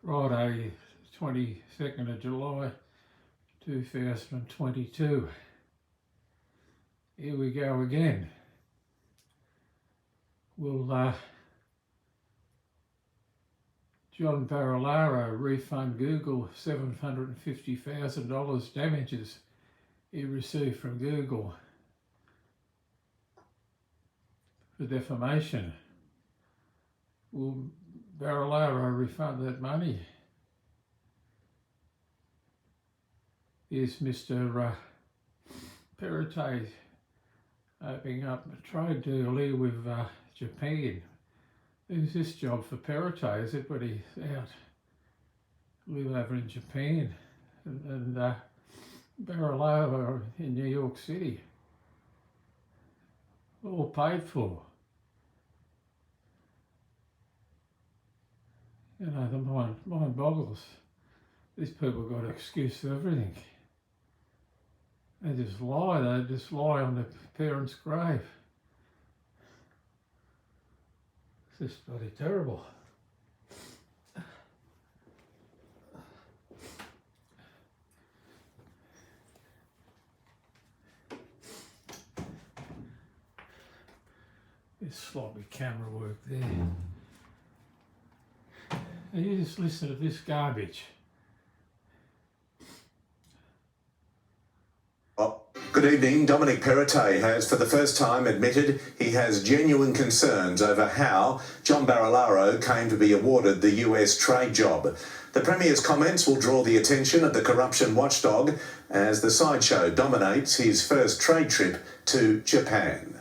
Friday, 22nd of July 2022. Here we go again. Will John Barilaro refund Google $750,000 damages he received from Google for defamation? Will Barilaro refund that money? Here's Mr. Perrottet opening up a trade deal here with Japan. Who's this job for Perrottet? Is it when he's out, live over in Japan? And Barilaro in New York City. All paid for. You know, the mind boggles. These people got an excuse for everything. They just lie on the parents' grave. It's just bloody terrible. This sloppy camera work there. And you just listen to this garbage. Good evening. Dominic Perrottet has for the first time admitted he has genuine concerns over how John Barilaro came to be awarded the US trade job. The Premier's comments will draw the attention of the corruption watchdog as the sideshow dominates his first trade trip to Japan.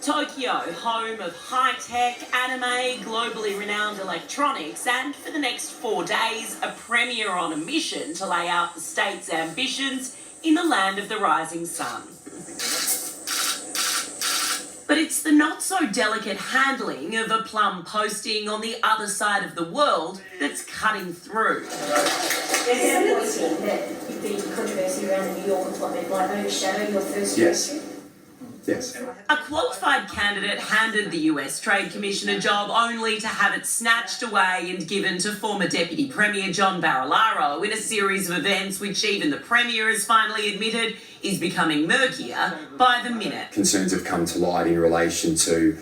Tokyo, home of high-tech, anime, globally renowned electronics, and for the next 4 days, a premier on a mission to lay out the state's ambitions in the land of the rising sun. But it's the not-so-delicate handling of a plum posting on the other side of the world that's cutting through. There's a point that the controversy around the New York appointment might overshadow your first Yes. Yes. A qualified candidate handed the US Trade Commissioner job only to have it snatched away and given to former Deputy Premier John Barilaro in a series of events which even the Premier has finally admitted is becoming murkier by the minute. Concerns have come to light in relation to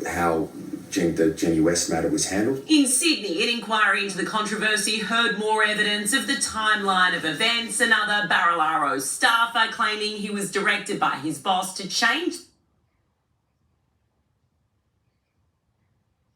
how the Jenny West matter was handled. In Sydney, an inquiry into the controversy heard more evidence of the timeline of events. Another Barilaro staffer claiming he was directed by his boss to change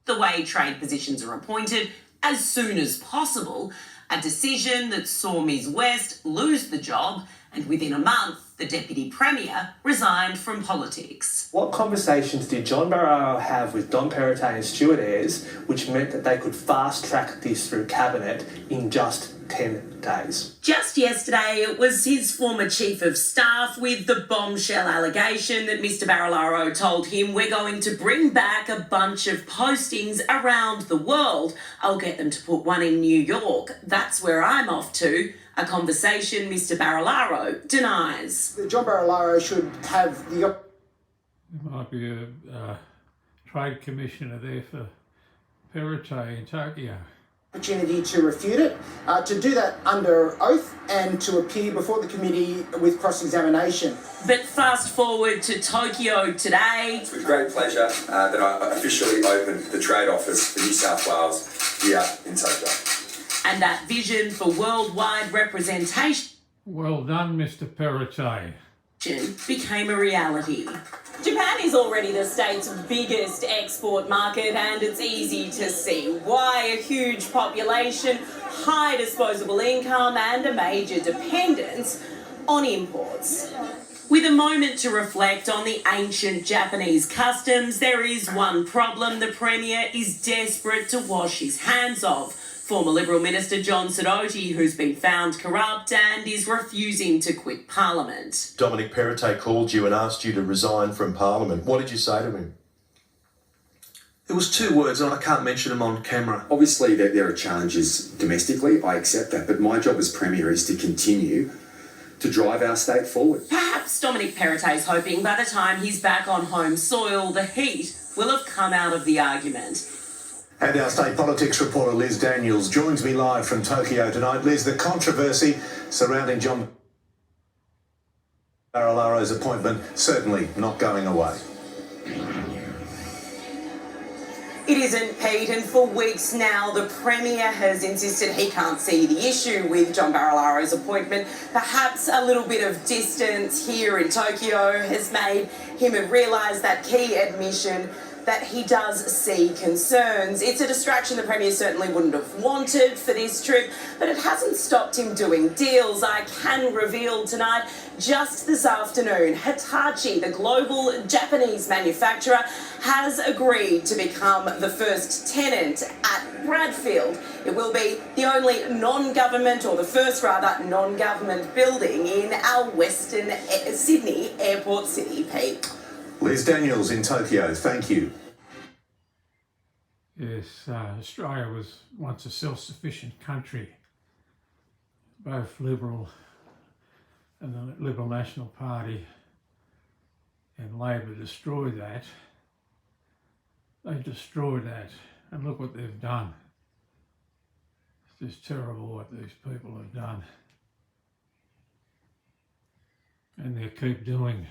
the way trade positions are appointed as soon as possible, a decision that saw Ms West lose the job, and within a month, the Deputy Premier resigned from politics. What conversations did John Barilaro have with Dom Perrottet and Stuart Ayres which meant that they could fast-track this through Cabinet in just 10 days? Just yesterday, it was his former Chief of Staff with the bombshell allegation that Mr Barilaro told him, "We're going to bring back a bunch of postings around the world. I'll get them to put one in New York. That's where I'm off to." A conversation Mr Barilaro denies. John Barilaro should have the... There might be a trade commissioner there for Perrottet in Tokyo. opportunity to refute it, to do that under oath and to appear before the committee with cross-examination. But fast forward to Tokyo today. It's with great pleasure that I officially opened the trade office for New South Wales here in Tokyo. And that vision for worldwide representation. Well done, Mr. Perrottet. Became a reality. Japan is already the state's biggest export market, and it's easy to see why. A huge population, high disposable income, and a major dependence on imports. With a moment to reflect on the ancient Japanese customs, there is one problem the Premier is desperate to wash his hands of. Former Liberal Minister John Sinodonis, who's been found corrupt and is refusing to quit Parliament. Dominic Perrottet called you and asked you to resign from Parliament. What did you say to him? It was 2 words and I can't mention them on camera. Obviously there are challenges domestically, I accept that, but my job as Premier is to continue to drive our state forward. Perhaps Dominic Perrottet's hoping by the time he's back on home soil, the heat will have come out of the argument. And our state politics reporter Liz Daniels joins me live from Tokyo tonight. Liz, the controversy surrounding John Barilaro's appointment certainly not going away. It isn't, Pete, and for weeks now the Premier has insisted he can't see the issue with John Barilaro's appointment. Perhaps a little bit of distance here in Tokyo has made him realise that key admission that he does see concerns. It's a distraction the Premier certainly wouldn't have wanted for this trip, but it hasn't stopped him doing deals. I can reveal tonight, just this afternoon, Hitachi, the global Japanese manufacturer, has agreed to become the first tenant at Bradfield. It will be the only non-government, or the first rather, non-government building in our Western Sydney airport city, Pete. Liz Daniels in Tokyo, thank you. Yes, Australia was once a self-sufficient country. Both Liberal and the Liberal National Party and Labor destroyed that. They destroyed that, and look what they've done. It's just terrible what these people have done. And they keep doing.